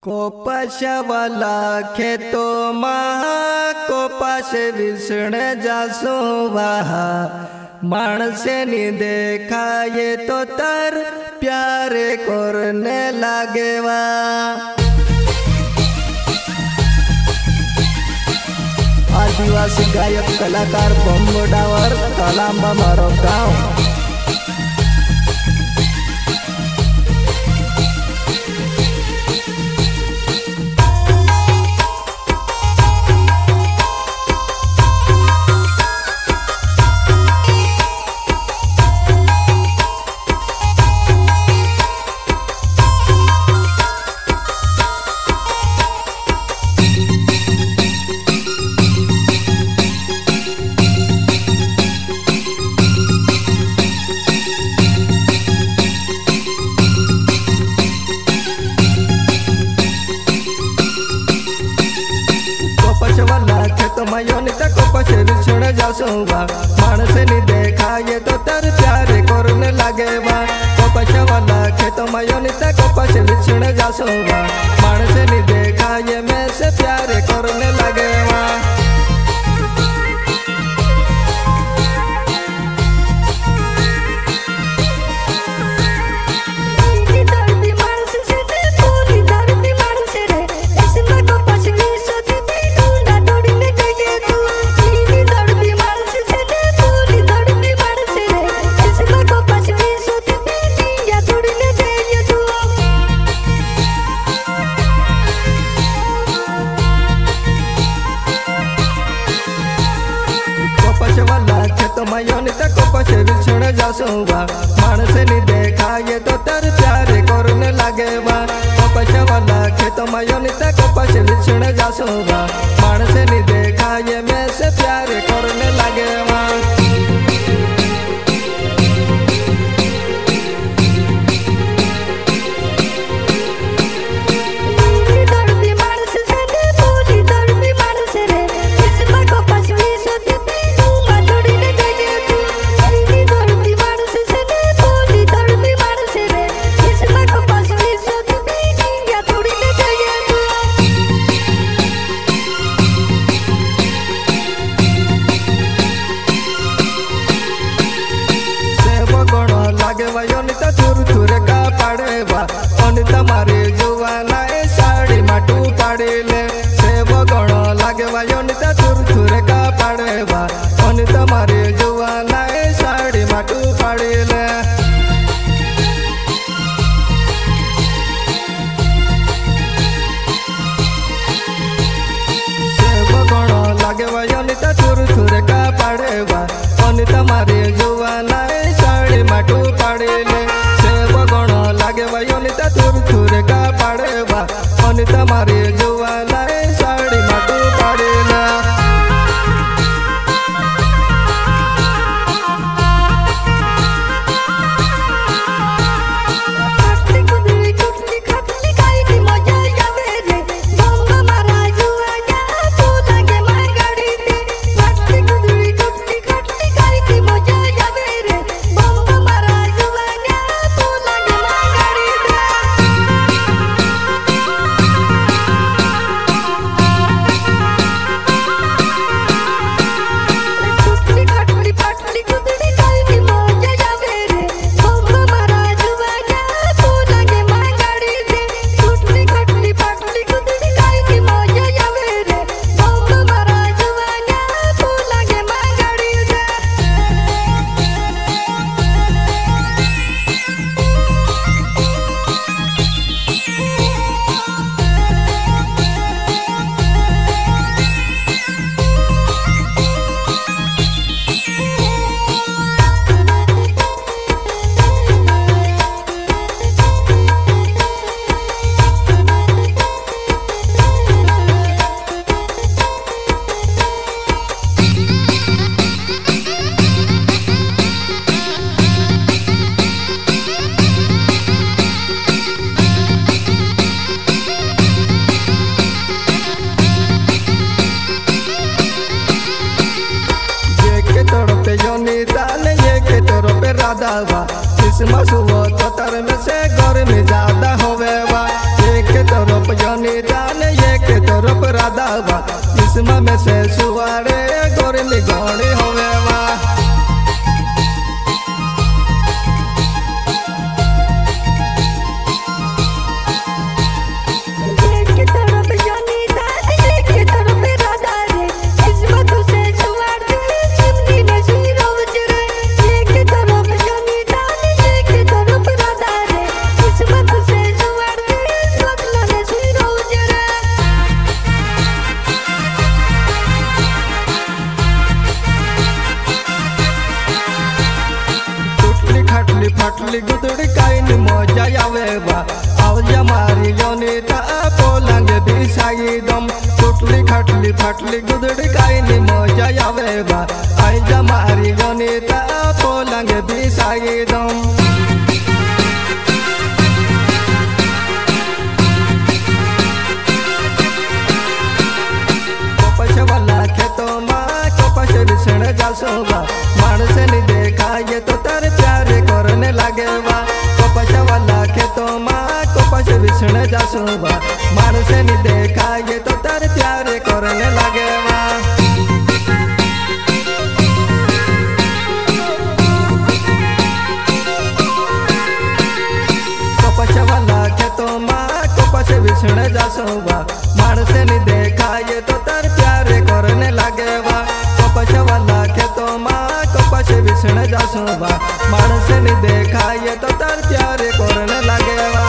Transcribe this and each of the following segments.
कोपशवाला खेतो महा कोपाश विष्ण जासो वहा मानसे नी देखाये तो तर प्यारे करने लागेवा। आदिवासी गायक कलाकार बंबोडावर कलांबा मारो गाँव। मायोनिता कोपश विष्ण जासोवा मानसे नी देखाये तो तर प्यारे करने लागेवा। कोपश वाला खेत मायोनिता कोपश विष्ण जासोवा मानसे नी देखाये में से प्यारे करने लागेवा। मायोनिता कोपश विष्ण जासोवा मानसे नी देखाये तो तर प्यारे करने लागेवा। कोपश वाला खेत मायोनिता कोपश विष्ण जासोवा मानसे नी देखाये में से प्यारे करने लागेवा। अनिता थुर थुर का पाड़ेवा अनिता मारे जुवाना ए साड़ी माटू पाड़ेले सेव गण लागेवा। अनिता थुर थुर का पाड़ेवा अनिता मारे जुवाना ए साड़ी माटू पाड़ेले। सेव गण लागेवा अनिता थुर थुर का पाड़ेवा अनिता मारे जुवाना ए साड़ी माटू पाड़ेले। सेव गण लागेवा अनिता थुर थुर का पाड़ेवा अनिता मारे जुवाना ए साड़ी माटू पाड़ेले। राधावा क्रिसमस हुआ तो तर में से घर में ज्यादा होवेवा। एक तरफ योनिता ने एक तरफ राधा बा इसमें में से सुवारे गोरी निगोनी होवे वा फाटली गुदड़ी काई नि मजा आवे बा आज हमारी योनिता पोलंग बिसाई दम टूटली खाटली फाटली गुदड़ी काई नि मजा आवे बा आज हमारी योनिता पोलंग बिसाई दम वाला खेतों में कपस बिछड़ जासोबा मानस ने देखा ये तो तारे प्यारे करने लगे बा कपस वाला खेतों में कपस बिछड़ जासोबा मानस ने देखा ये तो तारे प्यारे करने लगे बा कपस वाला खेतों में कपस बिछड़ जासोबा मानस ने देखा ये तो तारे प्यारे करने लगे बा कपस वाला खेतों में कपस बिछड़ जासोबा मानस ने देखा ये तो तारे प्यारे करने लगे बा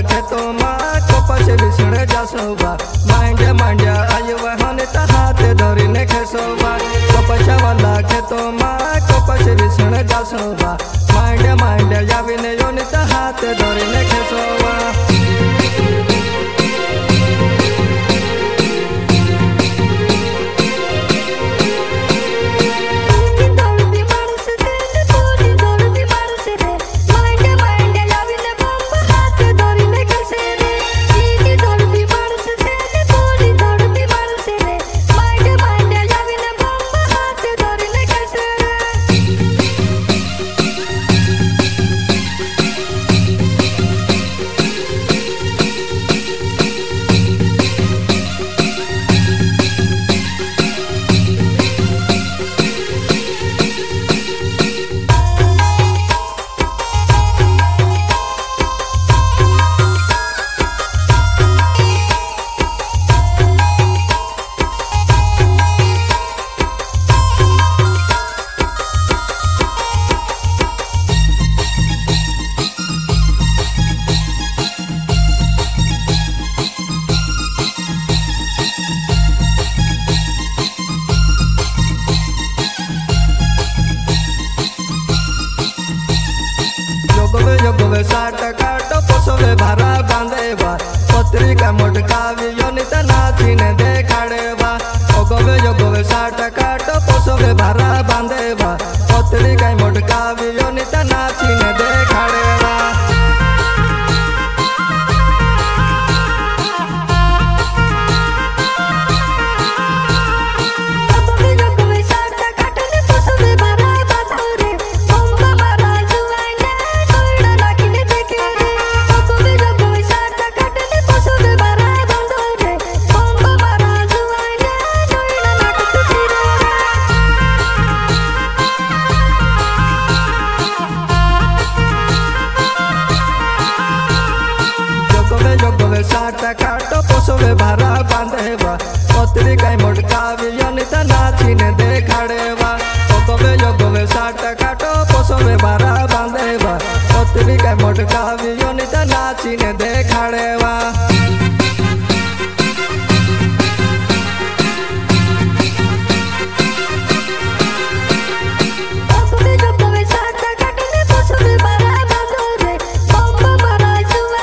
खेतों में कपस बिछड़ जासोबा मांड्या मांड्या आयु वहन हाथ धरी ने खेसोबा कपस वाला खेतों में कपस बिछड़ जासोबा मांड्या मांड्या यावी ने योनित हाथ धरी ने खेसोबा योगवे साठ काटो पोसवे भारा बांधेबा पत्रिका मोटकावी योनिता नाची ने देखाड़ेबा योगवे साठ काटो पोसवे भारा बांधेबा पत्रिका मोटकावी योनिता नाची ने देखाड़ेबा साठ काटो पोसवे भारा बांधेबा पत्रिका मोटकावी योनिता नाची ने देखाड़ेबा योगवे साठ काटो पोसवे भारा बांधेबा पत्रिका मोटकावी योनिता नाची ने देखाड़ेबा Bamba mara zuwa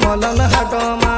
मलन हाटमा